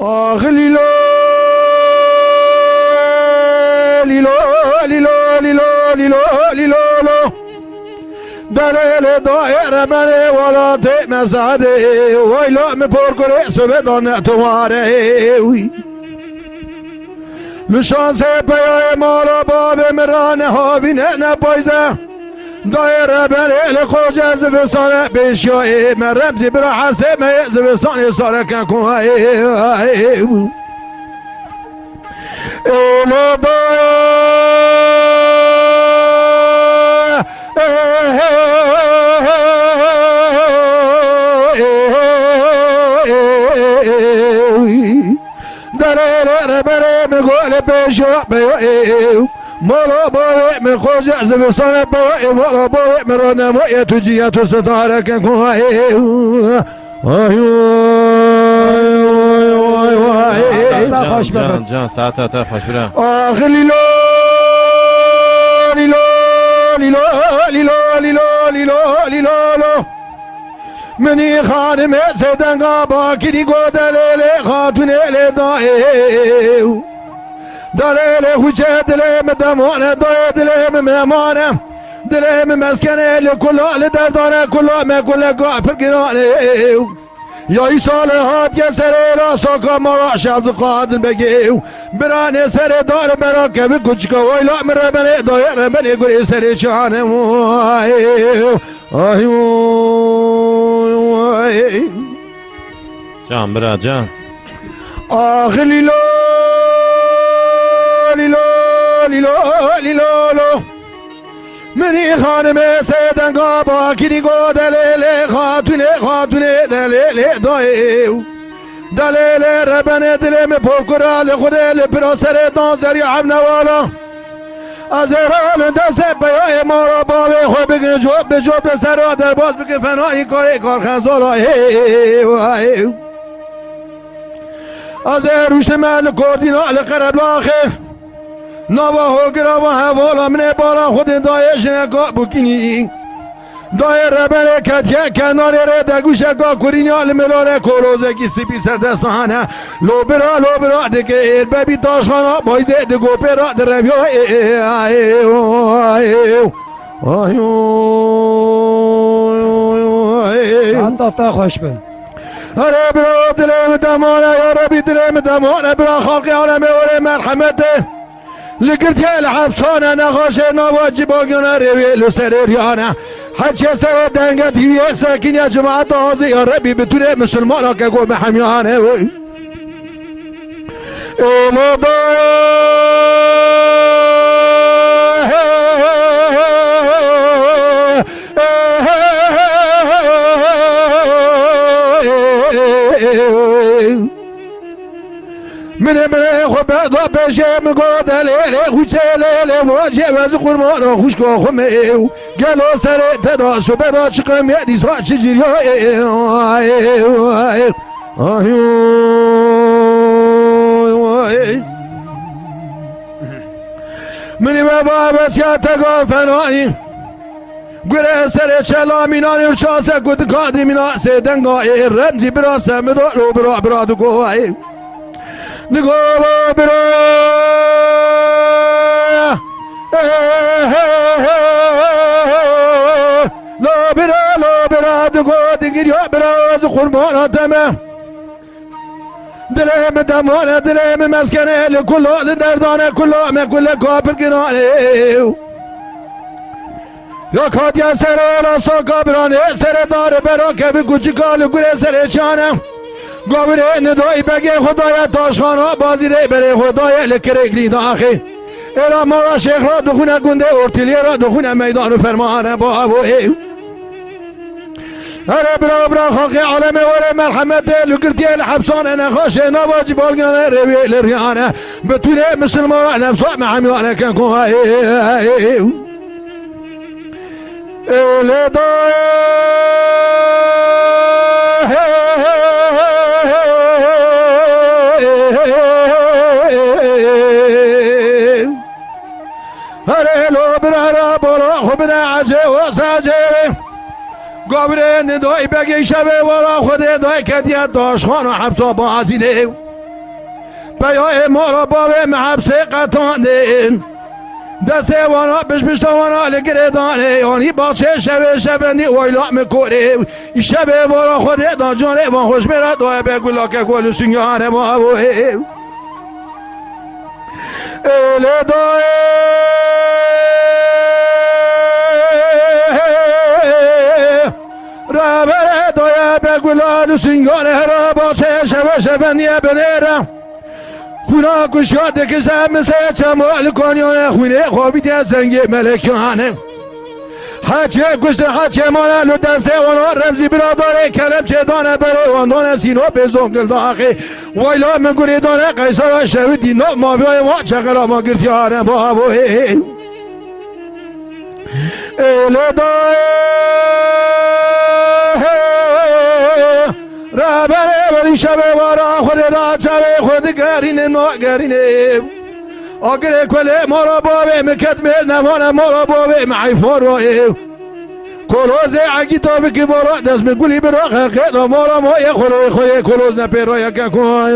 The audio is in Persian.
آخ لیلا لیلا لیلا لیلا لیلا لیلا دلیل دایر منه ولات مسعده ویلا می پر کنه سبدان تواره لشانس پیای مالا باب مرانه ها بینه نپایزه دایر بلیل خوش از زوستانه بیشیای من رمزی برا حسه می زوستانه ساره کن کنه ایلا دلیل بره میگوله بیشو بیو مولا باوی من خوش از بسانه باوی مولا باوی مرانه موی تو جیه تو ستاره کن کن جان ساعت تا خوش برم آخ لیلا لیلا لیلا لیلا لیلا لیلا لیلا منی خانم سدنگا باکی گو دلیل خاتون لدائیو دلیل خوچه دلیم دمانه دای دلیم مهمانه دلیم مسکنه لکلال دردانه کلام کل گافر گرانه یا ای صالحات که سر راسا کامارا شبز قادر بگیو برانه سر دار برا کبی کچکا ویلا مره بنه دایر بنه گوری سر چانه جان برا جان آخ لیلا لیلا لیلا لیلا منی خانم سیدنگا با کلی گو دلیل خاتون دلیل دایو دلیل ربن دلم پر کرال خود لپرا سر دانزر یا عب نوالا از ایران دست بیای ما را باوی خواه بگن جوب به جوب به سر را در باز بکن فنایی کار خنزالا از روشت محل کردینال قرب لاخه نوا هوگرا و حوالا من بالا خود دایش نگاه بکنی دای ربن کتیه کنار ره دگوشه گاه کرینال ملال کلوزه کی سپی سردستانه لوبرا دکه ایر ببی داشخانا بایزه دگو پیرا دربیا چند تا خوش به اره برا دلم دمانه یا ربی دلم دمانه برا خلقی عالمه وره مرحمته لقرتي الحبسانه نغاش نواجب باقنا رويل سريريانه حج سر دنگت هي ساكن يا جماعه هذه يا ربي بتوني مسلمان كقوم محميانه من خبر بجم قادل خوشل واجب از قربان خوش خمه قالو سر تدا سبرا چقم یادی ساعت چجوری من بابا بس یا تگا فنایی گره سر چلا مینان و چاسه کد کادی مینا سدنگای رمزی برا سمدو لو برا دو گوای نگاه برا لا برا دگو دگیر یا برا از قربان دمه دلم دمانه دلم مسکنه لکل دردانه کل کافر گرانه یا کادیا سر راسا کابرانه سر دار برا کبی کچی کالو گره سر چانه گوره ندایی بگی خدای تاشخانا بازی ری بره خدای لکرکلی داخی ایرا مارا شیخ را دخونه گنده ارتلی را دخونه میدان و فرمانه با ابوهی اره برا خاقی عالم وره مرحمت لکرتی الحبسانه نخاش نواجی بالگانه روی لریانه بتونه مسلمان نفسا محمیانه کن کنه ایلدای هره لو برا بالا خوب عجه و ساجه گابره ندای بگی شبه والا خود دای کدیت داشخان و حبسا بازیده بیای ما را با محبس قطانین دست وانا بشبشت وانا لگردانه یعنی باچه شبندی ویلا مکوره شب وانا خود دانجانه وان خوش میرد دوه بگولا که گل سنگانه ما بوه ایل دوه رابر دوه بگولا سنگانه را باچه شبندی بنیرم خونا کشاده که زمسه چمال کنیانه خونه خوابیدی از زنگ ملکانه حچه کشته حچه مانه لو دسته وانا رمزی براداره کلم چه دانه داره واندانه سینو بزنگل داخه ویلا من گوری دانه قیصر شوی دینو ما بیای ما چقلا ما گرتیانه بابوه ایل دای رابره ولی شب وارا خود را چوه خود گرینه ما گرینه آگره کله ما را باوه مکت میل نوانه ما را باوه معیفان روه کلوز عگی تابه که بارا دست می گلی برا خلقه ما را ما یه خوره کلوز نپیرا یکه کنه